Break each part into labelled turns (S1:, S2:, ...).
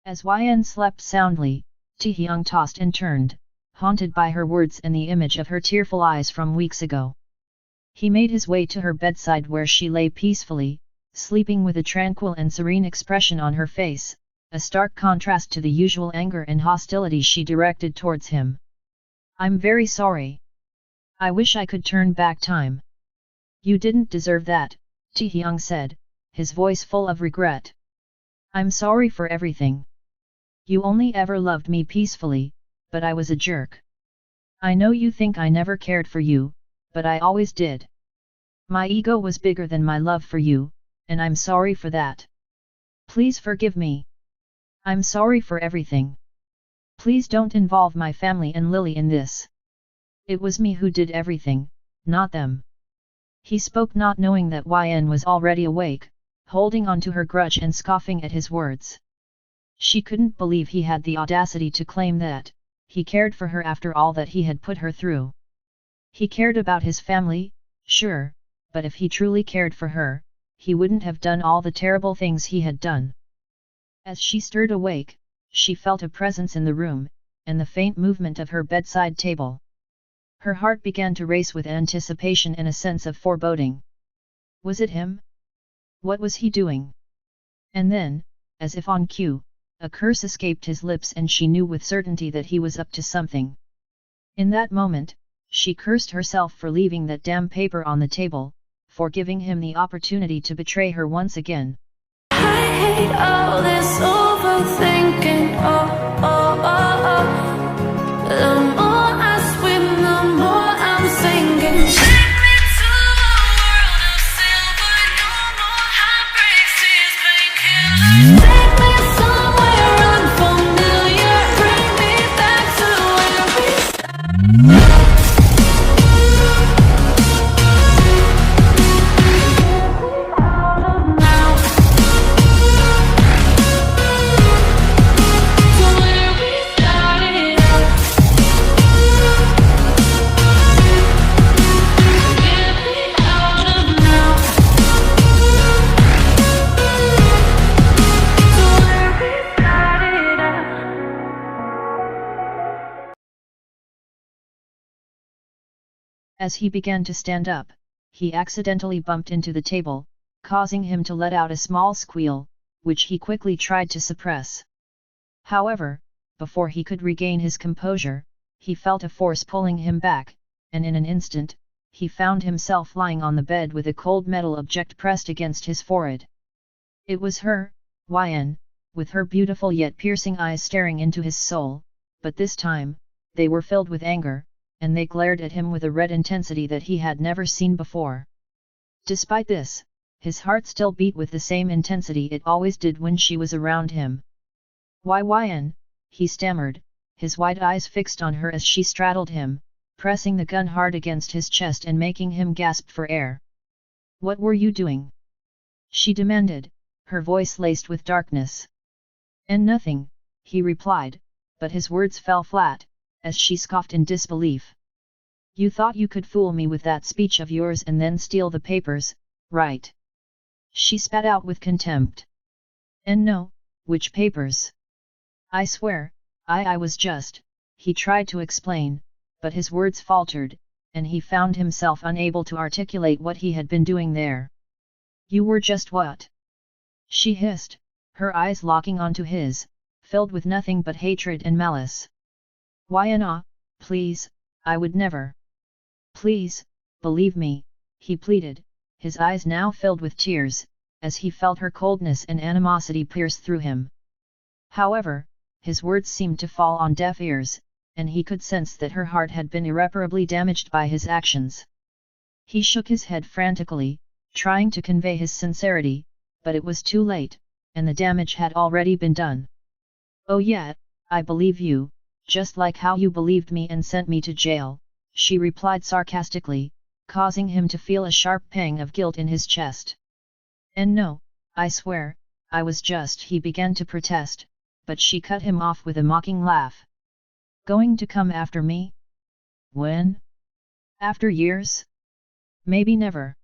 S1: As Wyan slept soundly, Taehyung tossed and turned, haunted by her words and the image of her tearful eyes from weeks ago. He made his way to her bedside where she lay peacefully, sleeping with a tranquil and serene expression on her face, a stark contrast to the usual anger and hostility she directed towards him. "I'm very sorry. I wish I could turn back time." "You didn't deserve that," Taehyung said, his voice full of regret. "I'm sorry for everything. You only ever loved me peacefully, but I was a jerk. I know you think I never cared for you, but I always did. My ego was bigger than my love for you, and I'm sorry for that. Please forgive me. I'm sorry for everything. Please don't involve my family and Lily in this. It was me who did everything, not them." He spoke not knowing that Wyan was already awake, holding on to her grudge and scoffing at his words. She couldn't believe he had the audacity to claim that he cared for her after all that he had put her through. He cared about his family, sure, but if he truly cared for her, he wouldn't have done all the terrible things he had done. As she stirred awake, she felt a presence in the room, and the faint movement of her bedside table. Her heart began to race with anticipation and a sense of foreboding. Was it him? What was he doing? And then, as if on cue, a curse escaped his lips and she knew with certainty that he was up to something. In that moment, she cursed herself for leaving that damn paper on the table, for giving him the opportunity to betray her once again.
S2: I hate all this overthinking, The more I swim, the more I'm sinking. Take me to a world of silver, no more heartbreaks, tears, painkillers. Take me somewhere unfamiliar, bring me back to where we started.
S1: As he began to stand up, he accidentally bumped into the table, causing him to let out a small squeal, which he quickly tried to suppress. However, before he could regain his composure, he felt a force pulling him back, and in an instant, he found himself lying on the bed with a cold metal object pressed against his forehead. It was her, Wyan, with her beautiful yet piercing eyes staring into his soul, but this time, they were filled with anger, and they glared at him with a red intensity that he had never seen before. Despite this, his heart still beat with the same intensity it always did when she was around him. "Why, Wyan," he stammered, his wide eyes fixed on her as she straddled him, pressing the gun hard against his chest and making him gasp for air. "What were you doing?" she demanded, her voice laced with darkness. "And nothing," he replied, but his words fell flat, as she scoffed in disbelief. "You thought you could fool me with that speech of yours and then steal the papers, right?" she spat out with contempt. "And no, which papers? I swear, I was just," he tried to explain, but his words faltered, and he found himself unable to articulate what he had been doing there. "You were just what?" she hissed, her eyes locking onto his, filled with nothing but hatred and malice. "Wyan, please, I would never." "Please, believe me," he pleaded, his eyes now filled with tears, as he felt her coldness and animosity pierce through him. However, his words seemed to fall on deaf ears, and he could sense that her heart had been irreparably damaged by his actions. He shook his head frantically, trying to convey his sincerity, but it was too late, and the damage had already been done. "Oh yeah, I believe you, just like how you believed me and sent me to jail," she replied sarcastically, causing him to feel a sharp pang of guilt in his chest. "And no, I swear, I was just," he began to protest, but she cut him off with a mocking laugh. "Going to come after me? When? After years? Maybe never."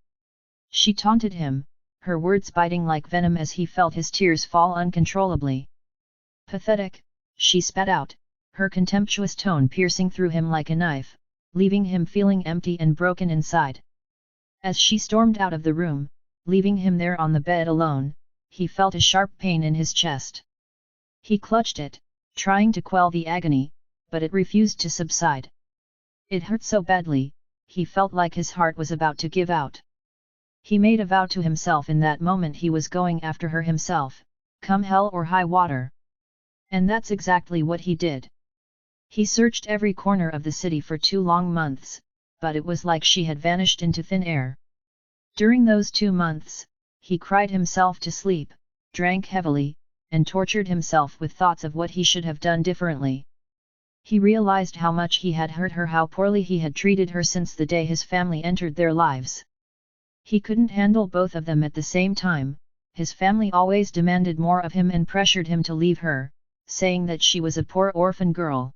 S1: She taunted him, her words biting like venom as he felt his tears fall uncontrollably. Pathetic, she spat out, her contemptuous tone piercing through him like a knife, leaving him feeling empty and broken inside. As she stormed out of the room, leaving him there on the bed alone, he felt a sharp pain in his chest. He clutched it, trying to quell the agony, but it refused to subside. It hurt so badly, he felt like his heart was about to give out. He made a vow to himself in that moment he was going after her himself, come hell or high water. And that's exactly what he did. He searched every corner of the city for 2 long months, but it was like she had vanished into thin air. During those 2 months, he cried himself to sleep, drank heavily, and tortured himself with thoughts of what he should have done differently. He realized how much he had hurt her, how poorly he had treated her since the day his family entered their lives. He couldn't handle both of them at the same time. His family always demanded more of him and pressured him to leave her, saying that she was a poor orphan girl.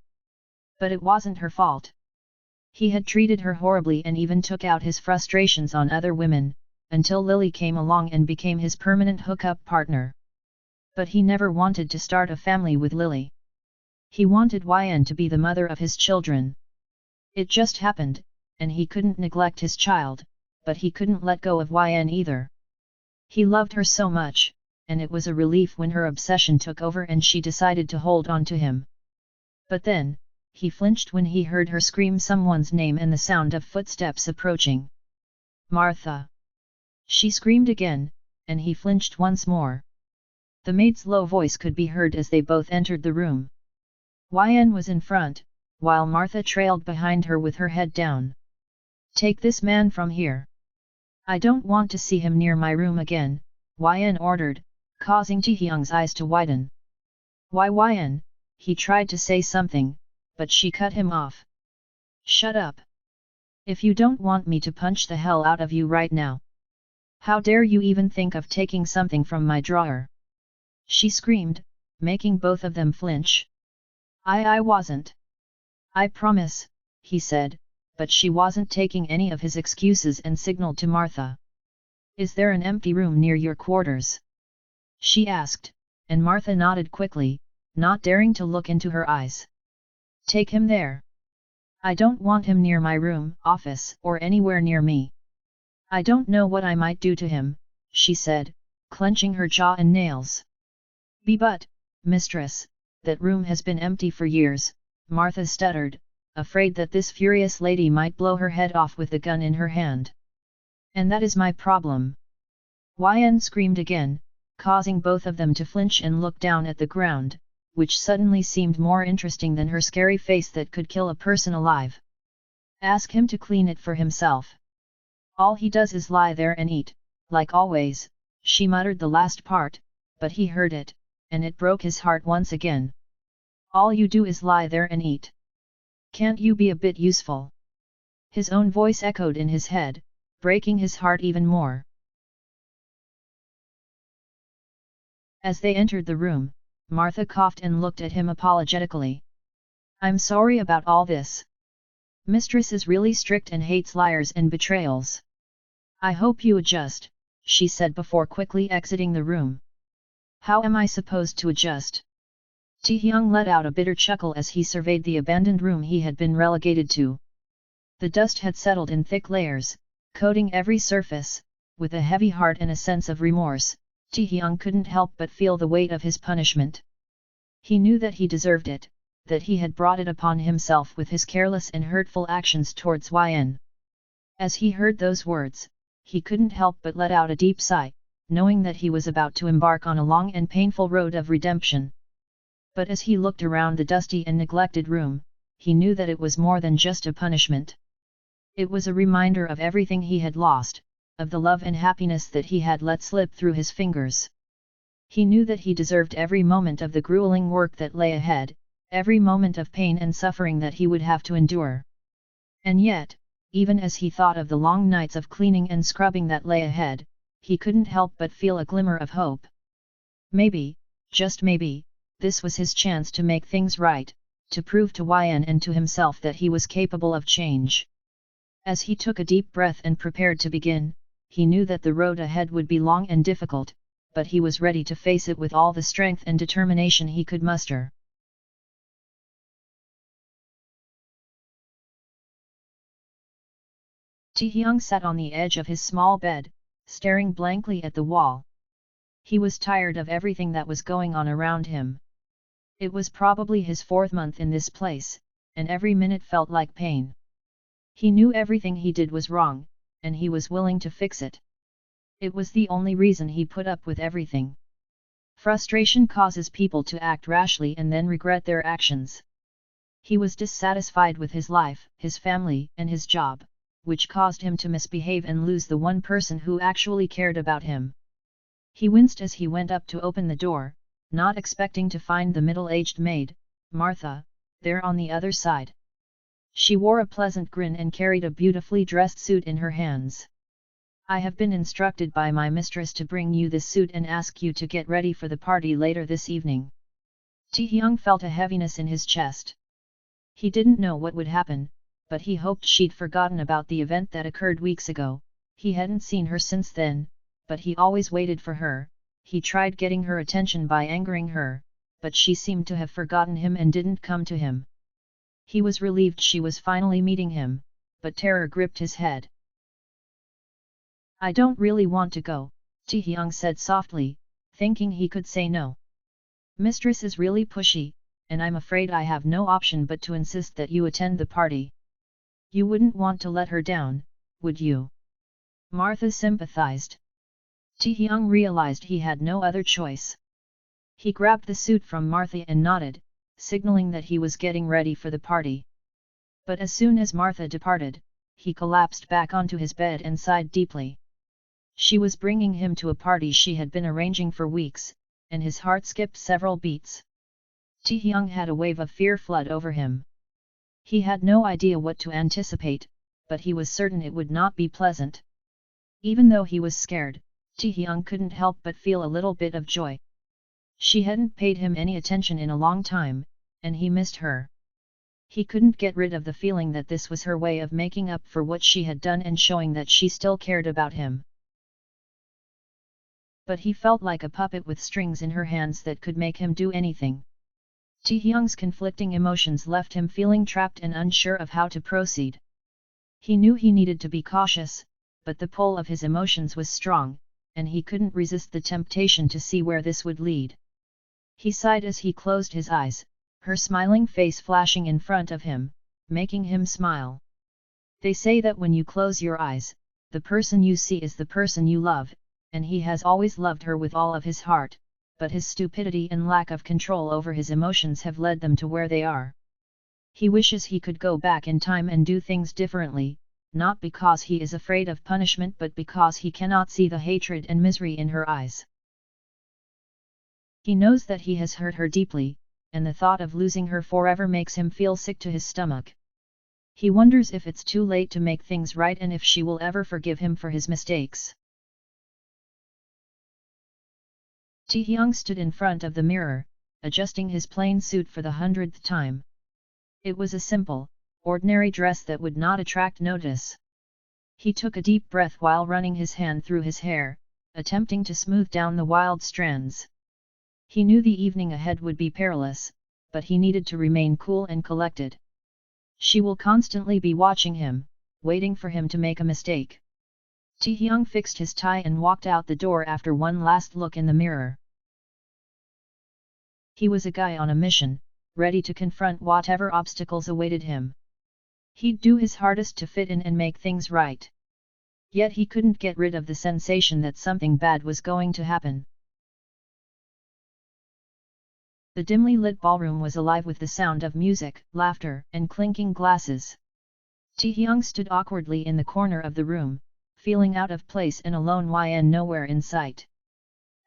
S1: But it wasn't her fault. He had treated her horribly and even took out his frustrations on other women, until Lily came along and became his permanent hookup partner. But he never wanted to start a family with Lily. He wanted Wyan to be the mother of his children. It just happened, and he couldn't neglect his child, but he couldn't let go of Wyan either. He loved her so much, and it was a relief when her obsession took over and she decided to hold on to him. But then, he flinched when he heard her scream someone's name and the sound of footsteps approaching. Martha! She screamed again, and he flinched once more. The maid's low voice could be heard as they both entered the room. Wyan was in front, while Martha trailed behind her with her head down. Take this man from here. I don't want to see him near my room again, Wyan ordered, causing Taehyung's eyes to widen. Why Wyan? He tried to say something, but she cut him off. Shut up. If you don't want me to punch the hell out of you right now. How dare you even think of taking something from my drawer? She screamed, making both of them flinch. I wasn't. I promise, he said, but she wasn't taking any of his excuses and signaled to Martha. Is there an empty room near your quarters? She asked, and Martha nodded quickly, not daring to look into her eyes. Take him there. I don't want him near my room, office, or anywhere near me. I don't know what I might do to him, she said, clenching her jaw and nails. But, mistress, that room has been empty for years, Martha stuttered, afraid that this furious lady might blow her head off with the gun in her hand. And that is my problem. Wyan screamed again, causing both of them to flinch and look down at the ground, which suddenly seemed more interesting than her scary face that could kill a person alive. Ask him to clean it for himself. All he does is lie there and eat, like always, she muttered the last part, but he heard it, and it broke his heart once again. All you do is lie there and eat. Can't you be a bit useful? His own voice echoed in his head, breaking his heart even more. As they entered the room, Martha coughed and looked at him apologetically. I'm sorry about all this. Mistress is really strict and hates liars and betrayals. I hope you adjust, she said before quickly exiting the room. How am I supposed to adjust? Taehyung let out a bitter chuckle as he surveyed the abandoned room he had been relegated to. The dust had settled in thick layers, coating every surface. With a heavy heart and a sense of remorse, Taehyung couldn't help but feel the weight of his punishment. He knew that he deserved it, that he had brought it upon himself with his careless and hurtful actions towards Wyan. As he heard those words, he couldn't help but let out a deep sigh, knowing that he was about to embark on a long and painful road of redemption. But as he looked around the dusty and neglected room, he knew that it was more than just a punishment. It was a reminder of everything he had lost, of the love and happiness that he had let slip through his fingers. He knew that he deserved every moment of the grueling work that lay ahead, every moment of pain and suffering that he would have to endure. And yet, even as he thought of the long nights of cleaning and scrubbing that lay ahead, he couldn't help but feel a glimmer of hope. Maybe, just maybe, this was his chance to make things right, to prove to Wyan and to himself that he was capable of change. As he took a deep breath and prepared to begin, he knew that the road ahead would be long and difficult, but he was ready to face it with all the strength and determination he could muster. Taehyung sat on the edge of his small bed, staring blankly at the wall. He was tired of everything that was going on around him. It was probably his 4th month in this place, and every minute felt like pain. He knew everything he did was wrong, and he was willing to fix it. It was the only reason he put up with everything. Frustration causes people to act rashly and then regret their actions. He was dissatisfied with his life, his family, and his job, which caused him to misbehave and lose the one person who actually cared about him. He winced as he went up to open the door, not expecting to find the middle-aged maid, Martha, there on the other side. She wore a pleasant grin and carried a beautifully dressed suit in her hands. "I have been instructed by my mistress to bring you this suit and ask you to get ready for the party later this evening." Taehyung felt a heaviness in his chest. He didn't know what would happen, but he hoped she'd forgotten about the event that occurred weeks ago. He hadn't seen her since then, but he always waited for her. He tried getting her attention by angering her, but she seemed to have forgotten him and didn't come to him. He was relieved she was finally meeting him, but terror gripped his head. "I don't really want to go," Taehyung said softly, thinking he could say no. "Mistress is really pushy, and I'm afraid I have no option but to insist that you attend the party. You wouldn't want to let her down, would you?" Martha sympathized. Taehyung realized he had no other choice. He grabbed the suit from Martha and nodded, signaling that he was getting ready for the party. But as soon as Martha departed, he collapsed back onto his bed and sighed deeply. She was bringing him to a party she had been arranging for weeks, and his heart skipped several beats. Taehyung had a wave of fear flood over him. He had no idea what to anticipate, but he was certain it would not be pleasant. Even though he was scared, Taehyung couldn't help but feel a little bit of joy. She hadn't paid him any attention in a long time, and he missed her. He couldn't get rid of the feeling that this was her way of making up for what she had done and showing that she still cared about him. But he felt like a puppet with strings in her hands that could make him do anything. Taehyung's conflicting emotions left him feeling trapped and unsure of how to proceed. He knew he needed to be cautious, but the pull of his emotions was strong, and he couldn't resist the temptation to see where this would lead. He sighed as he closed his eyes, her smiling face flashing in front of him, making him smile. They say that when you close your eyes, the person you see is the person you love, and he has always loved her with all of his heart, but his stupidity and lack of control over his emotions have led them to where they are. He wishes he could go back in time and do things differently, not because he is afraid of punishment but because he cannot see the hatred and misery in her eyes. He knows that he has hurt her deeply, and the thought of losing her forever makes him feel sick to his stomach. He wonders if it's too late to make things right and if she will ever forgive him for his mistakes. Taehyung stood in front of the mirror, adjusting his plain suit for the 100th time. It was a simple, ordinary dress that would not attract notice. He took a deep breath while running his hand through his hair, attempting to smooth down the wild strands. He knew the evening ahead would be perilous, but he needed to remain cool and collected. She will constantly be watching him, waiting for him to make a mistake. Taehyung fixed his tie and walked out the door after one last look in the mirror. He was a guy on a mission, ready to confront whatever obstacles awaited him. He'd do his hardest to fit in and make things right. Yet he couldn't get rid of the sensation that something bad was going to happen. The dimly lit ballroom was alive with the sound of music, laughter, and clinking glasses. Taehyung stood awkwardly in the corner of the room, feeling out of place and alone, Wyan nowhere in sight.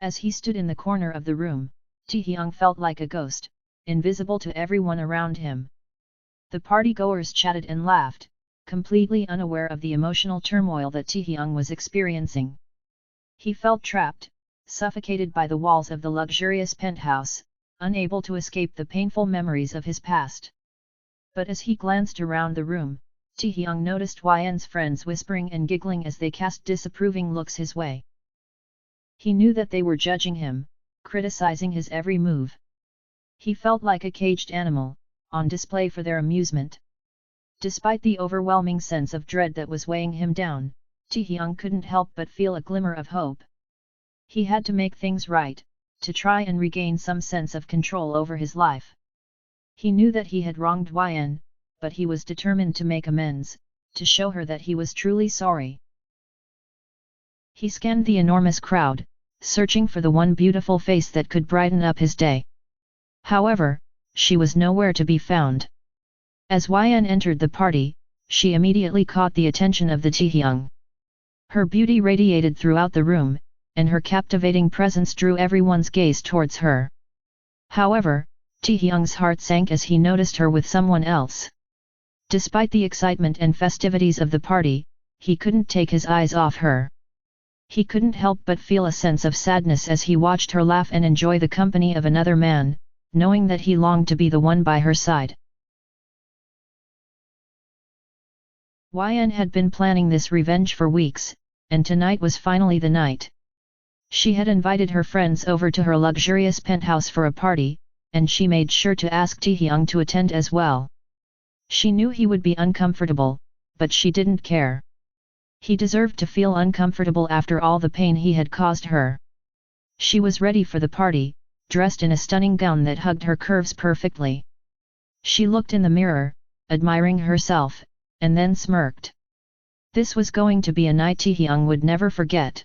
S1: As he stood in the corner of the room, Taehyung felt like a ghost, invisible to everyone around him. The partygoers chatted and laughed, completely unaware of the emotional turmoil that Taehyung was experiencing. He felt trapped, suffocated by the walls of the luxurious penthouse, unable to escape the painful memories of his past. But as he glanced around the room, Taehyung noticed Wyan's friends whispering and giggling as they cast disapproving looks his way. He knew that they were judging him, criticizing his every move. He felt like a caged animal, on display for their amusement. Despite the overwhelming sense of dread that was weighing him down, Taehyung couldn't help but feel a glimmer of hope. He had to make things right, to try and regain some sense of control over his life. He knew that he had wronged Wyan, but he was determined to make amends, to show her that he was truly sorry. He scanned the enormous crowd, searching for the one beautiful face that could brighten up his day. However, she was nowhere to be found. As Wyan entered the party, she immediately caught the attention of the Taehyung. Her beauty radiated throughout the room, and her captivating presence drew everyone's gaze towards her. However, Taehyung's heart sank as he noticed her with someone else. Despite the excitement and festivities of the party, he couldn't take his eyes off her. He couldn't help but feel a sense of sadness as he watched her laugh and enjoy the company of another man, knowing that he longed to be the one by her side. Wyan had been planning this revenge for weeks, and tonight was finally the night. She had invited her friends over to her luxurious penthouse for a party, and she made sure to ask Taehyung to attend as well. She knew he would be uncomfortable, but she didn't care. He deserved to feel uncomfortable after all the pain he had caused her. She was ready for the party, dressed in a stunning gown that hugged her curves perfectly. She looked in the mirror, admiring herself, and then smirked. This was going to be a night Taehyung would never forget.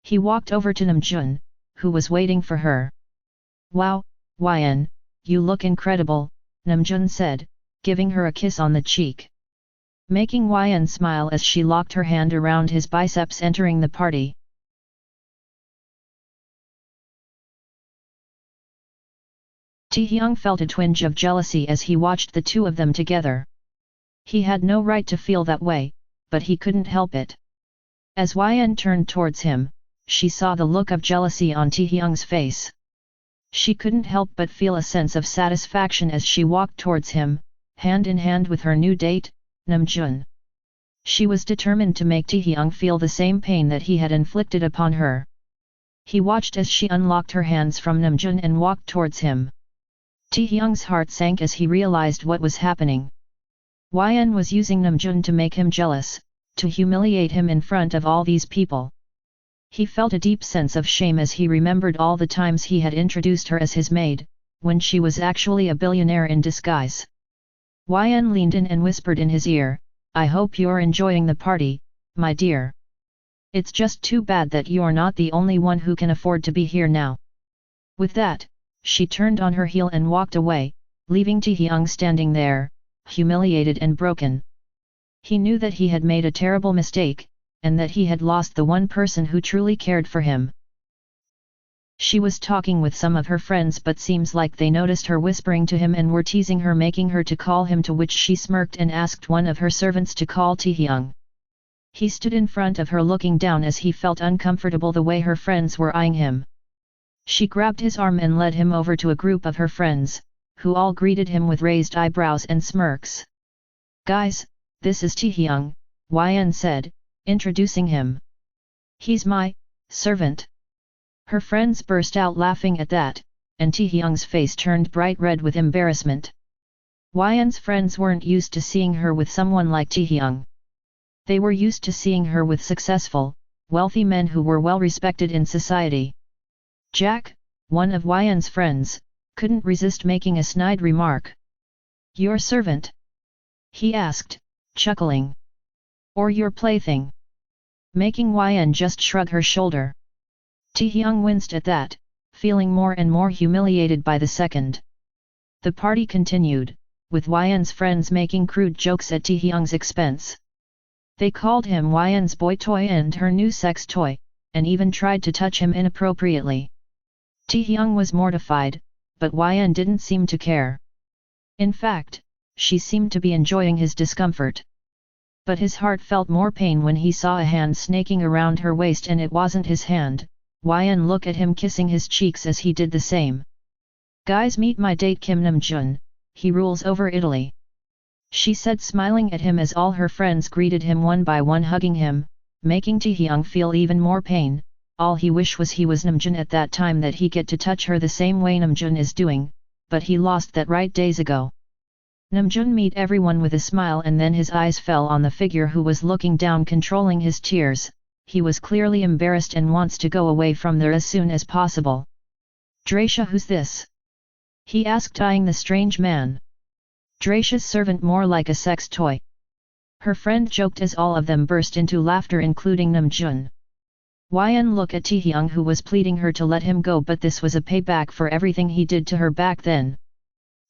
S1: He walked over to Namjoon, who was waiting for her. "Wow, Wyan, you look incredible," Namjoon said, giving her a kiss on the cheek. Making Wyan smile as she locked her hand around his biceps entering the party. Taehyung felt a twinge of jealousy as he watched the two of them together. He had no right to feel that way, but he couldn't help it. As Wyan turned towards him, she saw the look of jealousy on Taehyung's face. She couldn't help but feel a sense of satisfaction as she walked towards him, hand in hand with her new date, Namjoon. She was determined to make Taehyung feel the same pain that he had inflicted upon her. He watched as she unlocked her hands from Namjoon and walked towards him. Taehyung's heart sank as he realized what was happening. Wyan was using Namjoon to make him jealous, to humiliate him in front of all these people. He felt a deep sense of shame as he remembered all the times he had introduced her as his maid, when she was actually a billionaire in disguise. Wyan leaned in and whispered in his ear, "I hope you're enjoying the party, my dear. It's just too bad that you're not the only one who can afford to be here now." With that, she turned on her heel and walked away, leaving Taehyung standing there, humiliated and broken. He knew that he had made a terrible mistake, and that he had lost the one person who truly cared for him. She was talking with some of her friends, but seems like they noticed her whispering to him and were teasing her, making her to call him, to which she smirked and asked one of her servants to call Taehyung. He stood in front of her looking down as he felt uncomfortable the way her friends were eyeing him. She grabbed his arm and led him over to a group of her friends, who all greeted him with raised eyebrows and smirks. "Guys, this is Taehyung," Wyan said, introducing him. "He's my servant." Her friends burst out laughing at that, and Taehyung's face turned bright red with embarrassment. Wyan's friends weren't used to seeing her with someone like Taehyung. They were used to seeing her with successful, wealthy men who were well respected in society. Jack, one of Wyan's friends, couldn't resist making a snide remark. "Your servant?" he asked, chuckling. "Or your plaything?" Making Wyan just shrug her shoulder. Taehyung winced at that, feeling more and more humiliated by the second. The party continued, with Wyan's friends making crude jokes at Taehyung's expense. They called him Wyan's boy toy and her new sex toy, and even tried to touch him inappropriately. Taehyung was mortified, but Wyan didn't seem to care. In fact, she seemed to be enjoying his discomfort. But his heart felt more pain when he saw a hand snaking around her waist, and it wasn't his hand. Wyan looked at him, kissing his cheeks as he did the same. "Guys, meet my date Kim Namjoon, he rules over Italy," she said, smiling at him as all her friends greeted him one by one, hugging him, making Taehyung feel even more pain, all he wished was he was Namjoon at that time, that he get to touch her the same way Namjoon is doing, but he lost that right days ago. Namjoon met everyone with a smile, and then his eyes fell on the figure who was looking down, controlling his tears. He was clearly embarrassed and wants to go away from there as soon as possible. "Dracia, who's this?" he asked, eyeing the strange man. "Dracia's servant, more like a sex toy," her friend joked as all of them burst into laughter, including Namjoon. Wyan looked at Taehyung, who was pleading her to let him go, but this was a payback for everything he did to her back then.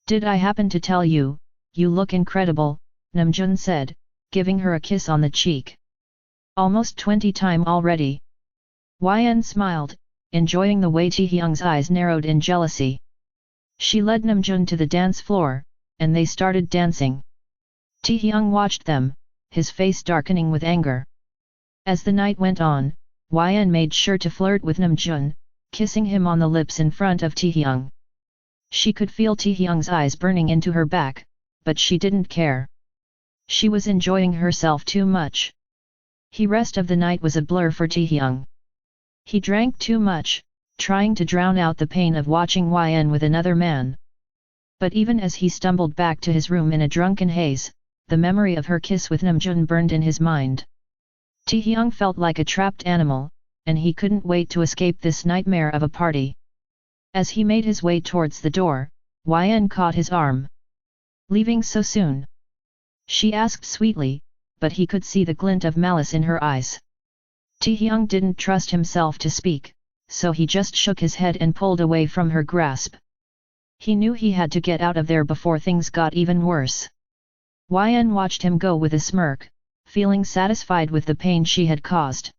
S1: "Did I happen to tell you, you look incredible," Namjoon said, giving her a kiss on the cheek. "Almost 20 times already." Wyan smiled, enjoying the way Taehyung's eyes narrowed in jealousy. She led Namjoon to the dance floor, and they started dancing. Taehyung watched them, his face darkening with anger. As the night went on, Wyan made sure to flirt with Namjoon, kissing him on the lips in front of Taehyung. She could feel Taehyung's eyes burning into her back, but she didn't care. She was enjoying herself too much. The rest of the night was a blur for Taehyung. He drank too much, trying to drown out the pain of watching Wyan with another man. But even as he stumbled back to his room in a drunken haze, the memory of her kiss with Namjoon burned in his mind. Taehyung felt like a trapped animal, and he couldn't wait to escape this nightmare of a party. As he made his way towards the door, Wyan caught his arm. "Leaving so soon?" she asked sweetly, but he could see the glint of malice in her eyes. Taehyung didn't trust himself to speak, so he just shook his head and pulled away from her grasp. He knew he had to get out of there before things got even worse. Wyan watched him go with a smirk, feeling satisfied with the pain she had caused.